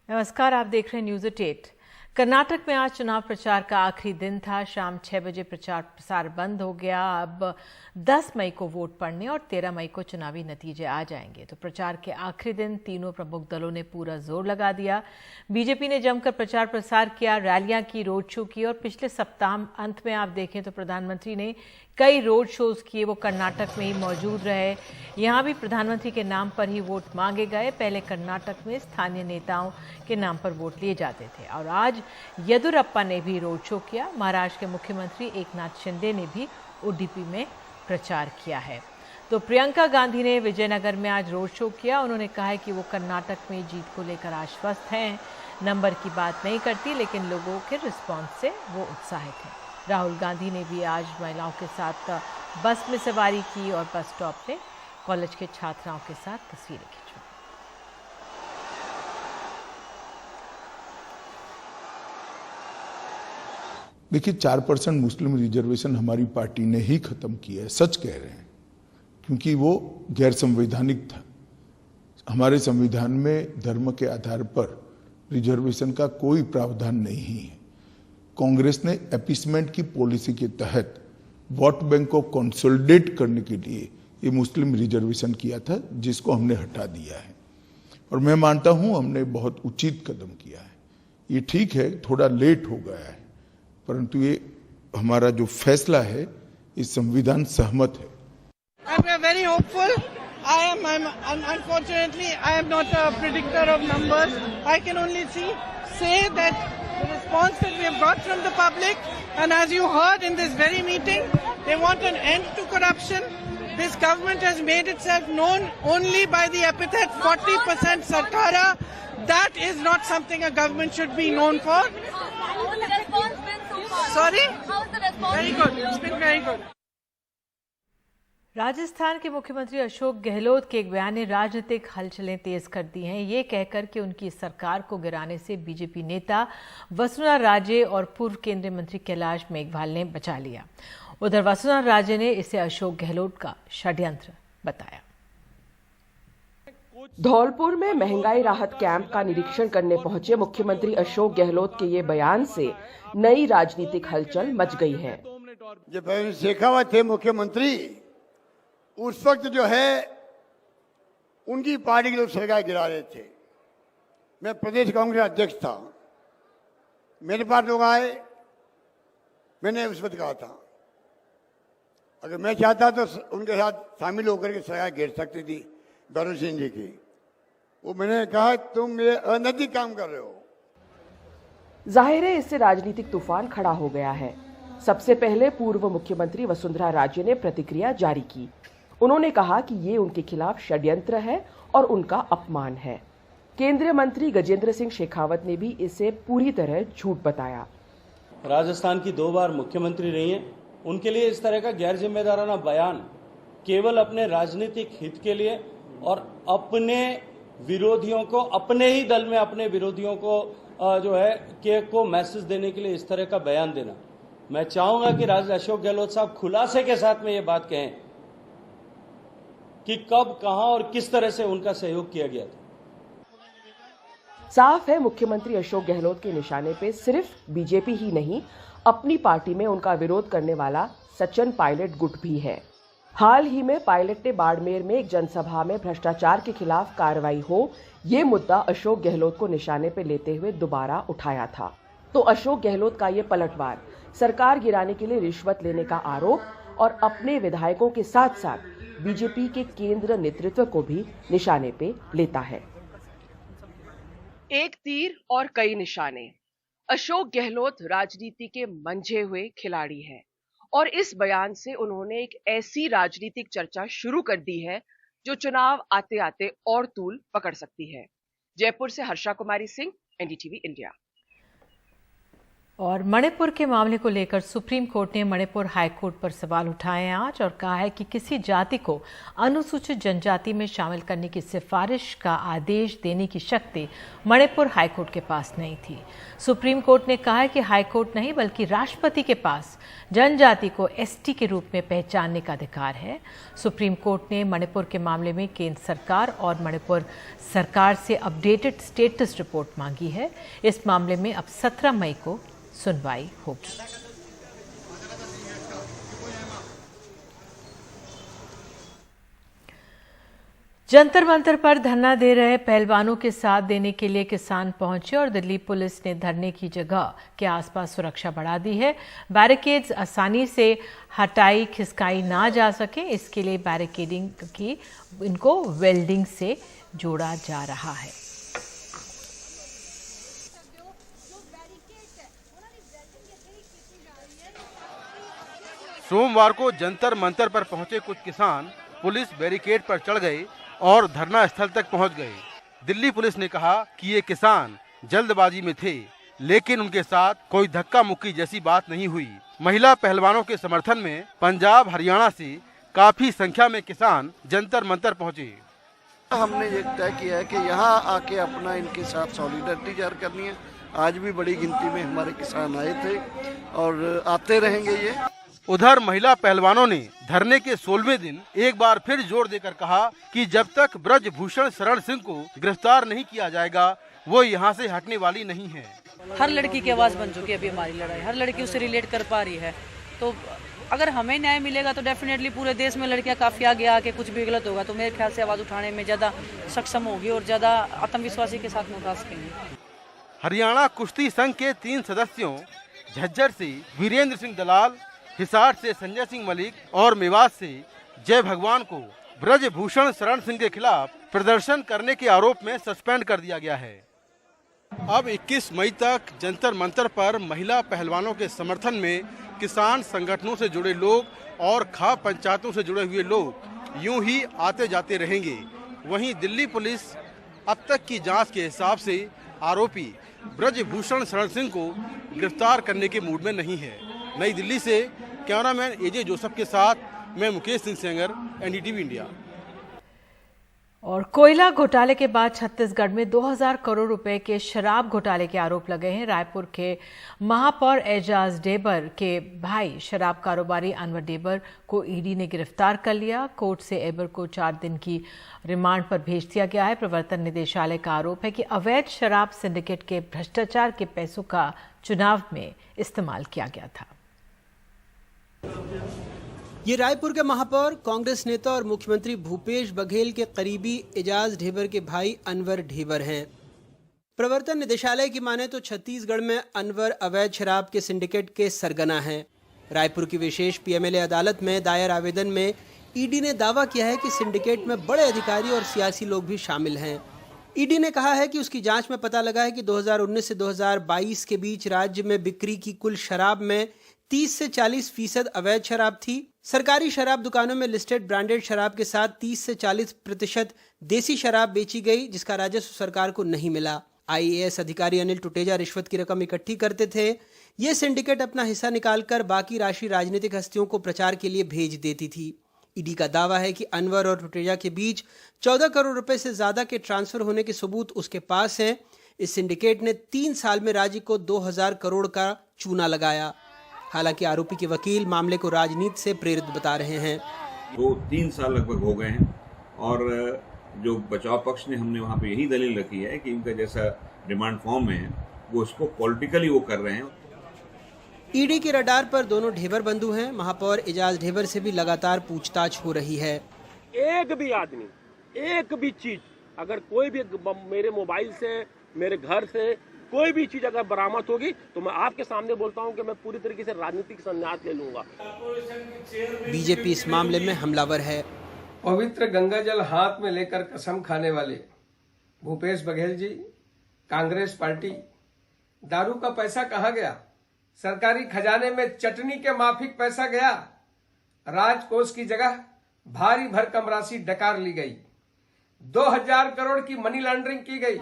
नमस्कार, आप देख रहे हैं न्यूज़ 8। कर्नाटक में आज चुनाव प्रचार का आखिरी दिन था। शाम 6 बजे प्रचार प्रसार बंद हो गया। अब 10 मई को वोट पड़ने और 13 मई को चुनावी नतीजे आ जाएंगे। तो प्रचार के आखिरी दिन तीनों प्रमुख दलों ने पूरा जोर लगा दिया। बीजेपी ने जमकर प्रचार प्रसार किया, रैलियां की, रोड शो की और पिछले सप्ताह अंत में आप देखें तो प्रधानमंत्री ने कई रोड शोज किए। वो कर्नाटक में ही मौजूद रहे। यहाँ भी प्रधानमंत्री के नाम पर ही वोट मांगे गए। पहले कर्नाटक में स्थानीय नेताओं के नाम पर वोट लिए जाते थे और आज येदियुरप्पा ने भी रोड शो किया। महाराष्ट्र के मुख्यमंत्री एकनाथ शिंदे ने भी उडुपी में प्रचार किया है। तो प्रियंका गांधी ने विजयनगर में आज रोड शो किया। उन्होंने कहा है कि वो कर्नाटक में जीत को लेकर आश्वस्त हैं, नंबर की बात नहीं करती, लेकिन लोगों के रिस्पॉन्स से वो उत्साहित हैं। राहुल गांधी ने भी आज महिलाओं के साथ बस में सवारी की और बस स्टॉप पे कॉलेज के छात्राओं के साथ तस्वीरें खिंचवाई। देखिए, 4% मुस्लिम रिजर्वेशन हमारी पार्टी ने ही खत्म किया है। सच कह रहे हैं, क्योंकि वो गैर संवैधानिक था। हमारे संविधान में धर्म के आधार पर रिजर्वेशन का कोई प्रावधान नहीं है। कांग्रेस ने अपीसमेंट की पॉलिसी के तहत वोट बैंक को कंसोलिडेट करने के लिए ये मुस्लिम रिजर्वेशन किया था, जिसको हमने हटा दिया है। और मैं मानता हूं हमने बहुत उचित कदम किया है। ये ठीक है, थोड़ा लेट हो गया है, परंतु ये हमारा जो फैसला है इस संविधान सहमत है। I'm very hopeful. Unfortunately, I am not a predictor of numbers. I can only say that the response that we have got from the public, and as you heard in this very meeting, they want an end to corruption. This government has made itself known only by the epithet 40% Sarkara. That is not something a government should be known for. How has the response been so far? Sorry? How has the response Very been? good. It's been very good. Rajasthan के मुख्यमंत्री अशोक गहलोत के एक बयान ने राजनीतिक हलचलें तेज कर दी हैं। ये कहकर कि उनकी सरकार को गिराने से बीजेपी नेता वसुंधरा राजे और पूर्व केंद्रीय मंत्री कैलाश मेघवाल ने बचा लिया। उधर वसुंधरा राजे ने इसे अशोक गहलोत का षड्यंत्र बताया। धौलपुर में महंगाई राहत कैंप का निरीक्षण करने पहुंचे मुख्यमंत्री अशोक गहलोत के ये बयान से नई राजनीतिक हलचल मच गई है। जब शेखावत थे मुख्यमंत्री, उस वक्त जो है उनकी पार्टी के लोग सरकार गिरा रहे थे। मैं प्रदेश कांग्रेस अध्यक्ष था, मेरे पास लोग आए, मैंने उस वक्त कहा था अगर मैं चाहता तो उनके साथ शामिल होकर के सरकार गिर सकती थी, गौरव सिंह जी की। वो मैंने कहा तुम ये अनैतिक काम कर रहे हो। जाहिर है इससे राजनीतिक तूफान खड़ा हो गया है। सबसे पहले पूर्व मुख्यमंत्री वसुंधरा राजे ने प्रतिक्रिया जारी की। उन्होंने कहा कि ये उनके खिलाफ षड्यंत्र है और उनका अपमान है। केंद्रीय मंत्री गजेंद्र सिंह शेखावत ने भी इसे पूरी तरह झूठ बताया। राजस्थान की 2 बार मुख्यमंत्री रही हैं, उनके लिए इस तरह का गैर जिम्मेदाराना बयान केवल अपने राजनीतिक हित के लिए और अपने विरोधियों को, अपने ही दल में अपने विरोधियों को जो है को मैसेज देने के लिए इस तरह का बयान देना। मैं चाहूंगा कि अशोक गहलोत साहब खुलासे के साथ में ये बात कहें कि कब, कहां और किस तरह से उनका सहयोग किया गया था। साफ है मुख्यमंत्री अशोक गहलोत के निशाने पे सिर्फ बीजेपी ही नहीं, अपनी पार्टी में उनका विरोध करने वाला सचिन पायलट गुट भी है। हाल ही में पायलट ने बाड़मेर में एक जनसभा में भ्रष्टाचार के खिलाफ कार्रवाई हो, ये मुद्दा अशोक गहलोत को निशाने पे लेते हुए दोबारा उठाया था। तो अशोक गहलोत का ये पलटवार सरकार गिराने के लिए रिश्वत लेने का आरोप और अपने विधायकों के साथ साथ बीजेपी के केंद्र नेतृत्व को भी निशाने पे लेता है। एक तीर और कई निशाने। अशोक गहलोत राजनीति के मंझे हुए खिलाड़ी हैं और इस बयान से उन्होंने एक ऐसी राजनीतिक चर्चा शुरू कर दी है जो चुनाव आते आते और तूल पकड़ सकती है। जयपुर से हर्षा कुमारी सिंह, एनडीटीवी इंडिया। और मणिपुर के मामले को लेकर सुप्रीम कोर्ट ने मणिपुर हाई कोर्ट पर सवाल उठाए हैं आज और कहा है कि किसी जाति को अनुसूचित जनजाति में शामिल करने की सिफारिश का आदेश देने की शक्ति मणिपुर हाई कोर्ट के पास नहीं थी। सुप्रीम कोर्ट ने कहा है कि हाई कोर्ट नहीं बल्कि राष्ट्रपति के पास जनजाति को एसटी के रूप में पहचानने का अधिकार है। सुप्रीम कोर्ट ने मणिपुर के मामले में केंद्र सरकार और मणिपुर सरकार से अपडेटेड स्टेटस रिपोर्ट मांगी है। इस मामले में अब 17 मई को सुनवाई होगी। जंतर मंतर पर धरना दे रहे पहलवानों के साथ देने के लिए किसान पहुंचे और दिल्ली पुलिस ने धरने की जगह के आसपास सुरक्षा बढ़ा दी है। बैरिकेड्स आसानी से हटाई खिसकाई ना जा सके, इसके लिए बैरिकेडिंग की इनको वेल्डिंग से जोड़ा जा रहा है। सोमवार को जंतर मंतर पर पहुंचे कुछ किसान पुलिस बैरिकेड पर चढ़ गए और धरना स्थल तक पहुंच गए। दिल्ली पुलिस ने कहा कि ये किसान जल्दबाजी में थे, लेकिन उनके साथ कोई धक्का मुक्की जैसी बात नहीं हुई। महिला पहलवानों के समर्थन में पंजाब हरियाणा से काफी संख्या में किसान जंतर मंतर पहुंचे। हमने ये तय किया है कि यहाँ आके अपना इनके साथ सॉलिडरिटी जाहिर करनी है। आज भी बड़ी गिनती में हमारे किसान आए थे और आते रहेंगे ये। उधर महिला पहलवानों ने धरने के 16वें दिन एक बार फिर जोर देकर कहा कि जब तक ब्रजभूषण शरण सिंह को गिरफ्तार नहीं किया जाएगा वो यहाँ से हटने वाली नहीं है। हर लड़की की आवाज बन चुकी है अभी हमारी लड़ाई, हर लड़की उससे रिलेट कर पा रही है। तो अगर हमें न्याय मिलेगा तो डेफिनेटली पूरे देश में लड़कियां काफी आगे आके कुछ भी गलत होगा तो मेरे ख्याल से आवाज उठाने में ज्यादा सक्षम होगी और ज्यादा आत्मविश्वासी के साथ में उठा सकेंगे। हरियाणा कुश्ती संघ के 3 सदस्यों झज्जर से वीरेंद्र सिंह दलाल, हिसार से संजय सिंह मलिक और मेवात से जय भगवान को ब्रजभूषण शरण सिंह के खिलाफ प्रदर्शन करने के आरोप में सस्पेंड कर दिया गया है। अब 21 मई तक जंतर मंतर पर महिला पहलवानों के समर्थन में किसान संगठनों से जुड़े लोग और खाप पंचायतों से जुड़े हुए लोग यूं ही आते जाते रहेंगे। वहीं दिल्ली पुलिस अब तक की जांच के हिसाब से आरोपी ब्रजभूषण शरण सिंह को गिरफ्तार करने के मूड में नहीं है। नई दिल्ली से कैमरामैन एजे जोसेफ के साथ मैं मुकेश सिंह सेंगर, एनडीटीवी इंडिया। और कोयला घोटाले के बाद छत्तीसगढ़ में 2000 करोड़ रुपए के शराब घोटाले के आरोप लगे हैं। रायपुर के महापौर एजाज ढेबर के भाई शराब कारोबारी अनवर ढेबर को ईडी ने गिरफ्तार कर लिया। कोर्ट से एबर को 4 दिन की रिमांड पर भेज दिया गया है। प्रवर्तन निदेशालय का आरोप है कि अवैध शराब सिंडिकेट के भ्रष्टाचार के पैसों का चुनाव में इस्तेमाल किया गया था। ये रायपुर के महापौर कांग्रेस नेता और मुख्यमंत्री भूपेश बघेल के करीबी एजाज ढेबर के भाई अनवर ढेबर हैं। प्रवर्तन निदेशालय की माने तो छत्तीसगढ़ में अनवर अवैध शराब के सिंडिकेट के सरगना हैं। रायपुर की विशेष पीएमएलए अदालत में दायर आवेदन में ईडी ने दावा किया है कि सिंडिकेट में बड़े अधिकारी और सियासी लोग भी शामिल हैं। ईडी ने कहा है कि उसकी जांच में पता लगा है कि 2019 से 2022 के बीच राज्य में बिक्री की कुल शराब में 30 से 40% अवैध शराब थी। सरकारी शराब दुकानों में लिस्टेड ब्रांडेड शराब के साथ 30 से 40% देसी शराब बेची गई, जिसका राजस्व सरकार को नहीं मिला। आईएएस अधिकारी अनिल टुटेजा रिश्वत की रकम इकट्ठी करते थे। ये सिंडिकेट अपना हिस्सा निकालकर बाकी राशि राजनीतिक हस्तियों को प्रचार के लिए भेज देती थी। ईडी का दावा है कि अनवर और टुटेजा के बीच 14 करोड़ रुपए से ज्यादा के ट्रांसफर होने के सबूत उसके पास हैं। इस सिंडिकेट ने 3 साल में राज्य को 2000 करोड़ का चूना लगाया। हालांकि आरोपी के वकील मामले को राजनीति से प्रेरित बता रहे हैं। 2-3 साल लगभग हो गए हैं और जो बचाव पक्ष ने हमने वहाँ पे यही दलील रखी है कि इनका जैसा डिमांड फॉर्म है वो इसको पॉलिटिकली वो कर रहे हैं। ईडी के रडार पर दोनों ढेबर बंधु हैं। महापौर एजाज ढेबर से भी लगातार पूछताछ हो रही है। एक भी आदमी, एक भी चीज, अगर कोई भी मेरे मोबाइल से, मेरे घर से कोई भी चीज अगर बरामद होगी तो मैं आपके सामने बोलता हूं कि मैं पूरी तरीके से राजनीतिक संन्यास ले लूंगा। बीजेपी इस मामले में हमलावर है। पवित्र गंगा जल हाथ में लेकर कसम खाने वाले भूपेश बघेल जी, कांग्रेस पार्टी, दारू का पैसा कहाँ गया? सरकारी खजाने में चटनी के माफिक पैसा गया। राजकोष की जगह भारी भरकम राशि डकार ली गई। 2000 करोड़ की मनी लॉन्ड्रिंग की गई।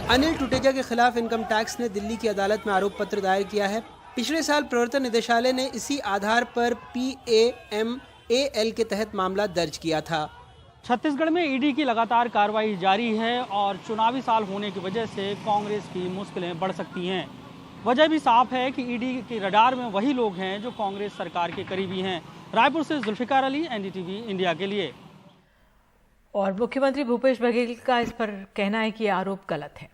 अनिल टुटेजा के खिलाफ इनकम टैक्स ने दिल्ली की अदालत में आरोप पत्र दायर किया है। पिछले साल प्रवर्तन निदेशालय ने इसी आधार पर PAMAL के तहत मामला दर्ज किया था। छत्तीसगढ़ में ईडी की लगातार कार्रवाई जारी है और चुनावी साल होने की वजह से कांग्रेस की मुश्किलें बढ़ सकती हैं। वजह भी साफ है कि ईडी के रडार में वही लोग हैं जो कांग्रेस सरकार के करीबी हैं। रायपुर से जुल्फिकार अली, NDTV इंडिया के लिए। और मुख्यमंत्री भूपेश बघेल का इस पर कहना है कि ये आरोप गलत है।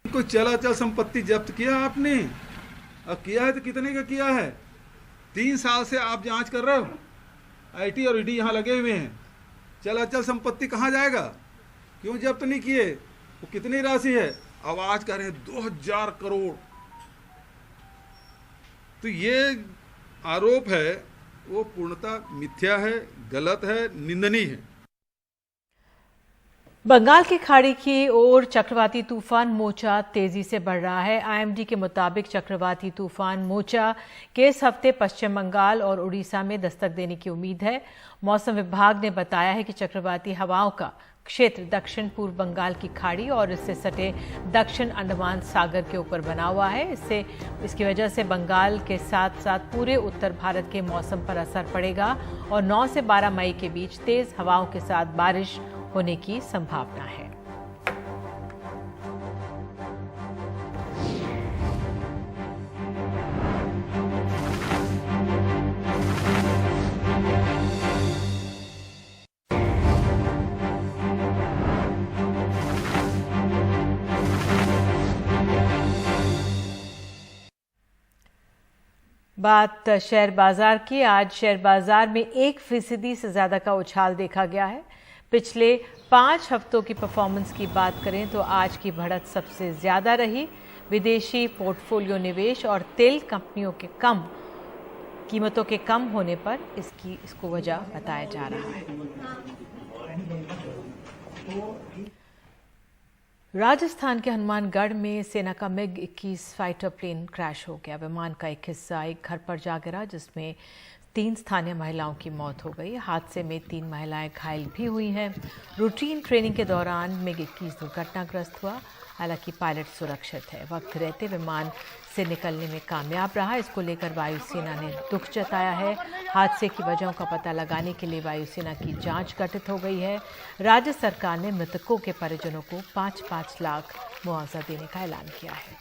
कोई चल संपत्ति जब्त किया आपने, अब किया है तो कितने का किया है? 3 साल से आप जांच कर रहे हो, IT और ED यहाँ लगे हुए हैं। चल संपत्ति कहाँ जाएगा? क्यों जब्त नहीं किए? वो कितनी राशि है? आवाज कर रहे हैं 2000 करोड़। तो ये आरोप है वो पूर्णतः मिथ्या है, गलत है, निंदनीय है। बंगाल की खाड़ी की ओर चक्रवाती तूफान मोचा तेजी से बढ़ रहा है। IMD के मुताबिक चक्रवाती तूफान मोचा के इस हफ्ते पश्चिम बंगाल और उड़ीसा में दस्तक देने की उम्मीद है। मौसम विभाग ने बताया है कि चक्रवाती हवाओं का क्षेत्र दक्षिण पूर्व बंगाल की खाड़ी और इससे सटे दक्षिण अंडमान सागर के ऊपर बना हुआ है। इसकी वजह से बंगाल के साथ साथ पूरे उत्तर भारत के मौसम पर असर पड़ेगा और 9 से 12 मई के बीच तेज हवाओं के साथ बारिश होने की संभावना है। बात शेयर बाजार की। आज शेयर बाजार में 1% से ज्यादा का उछाल देखा गया है। पिछले 5 हफ्तों की परफॉर्मेंस की बात करें तो आज की बढ़त सबसे ज्यादा रही। विदेशी पोर्टफोलियो निवेश और तेल कंपनियों के कम कीमतों के कम होने पर इसको वजह बताया जा रहा है। राजस्थान के हनुमानगढ़ में सेना का MiG-21 फाइटर प्लेन क्रैश हो गया। विमान का एक हिस्सा एक घर पर जा गिरा जिसमें 3 स्थानीय महिलाओं की मौत हो गई। हादसे में 3 महिलाएं घायल भी हुई हैं। रूटीन ट्रेनिंग के दौरान MiG-21 दुर्घटनाग्रस्त हुआ। हालांकि पायलट सुरक्षित है। वक्त रहते विमान से निकलने में कामयाब रहा। इसको लेकर वायुसेना ने दुख जताया है। हादसे की वजहों का पता लगाने के लिए वायुसेना की जांच गठित हो गई है। राज्य सरकार ने मृतकों के परिजनों को 5-5 लाख मुआवजा देने का ऐलान किया है।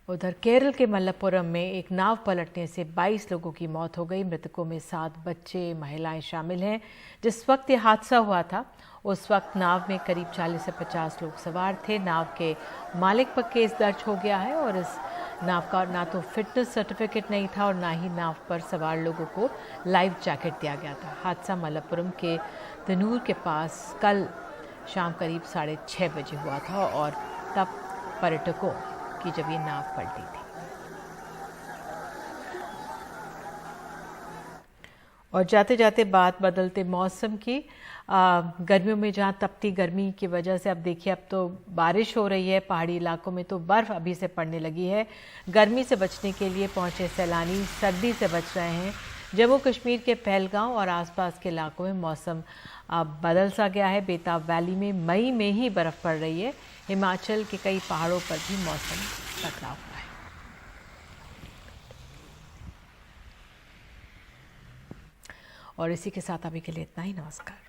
उधर केरल के मलप्पुरम में एक नाव पलटने से 22 लोगों की मौत हो गई। मृतकों में 7 बच्चे, महिलाएं शामिल हैं। जिस वक्त यह हादसा हुआ था उस वक्त नाव में करीब 40 से 50 लोग सवार थे। नाव के मालिक पर केस दर्ज हो गया है और इस नाव का ना तो फिटनेस सर्टिफिकेट नहीं था और ना ही नाव पर सवार लोगों को लाइफ जैकेट दिया गया था। हादसा मलप्पुरम के तनूर के पास कल शाम करीब 6:30 बजे हुआ था और तब पर्यटकों की जब ये नाव पलटी थी। और जाते जाते बात बदलते मौसम की। गर्मियों में जहाँ तपती गर्मी की वजह से अब देखिए अब तो बारिश हो रही है। पहाड़ी इलाकों में तो बर्फ़ अभी से पड़ने लगी है। गर्मी से बचने के लिए पहुंचे सैलानी सर्दी से बच रहे हैं। जम्मू कश्मीर के पहलगांव और आसपास के इलाकों में मौसम अब बदल सा गया है। बेताब वैली में मई में ही बर्फ़ पड़ रही है। हिमाचल के कई पहाड़ों पर भी मौसम बदला हुआ है। और इसी के साथ अभी के लिए इतना ही। नमस्कार।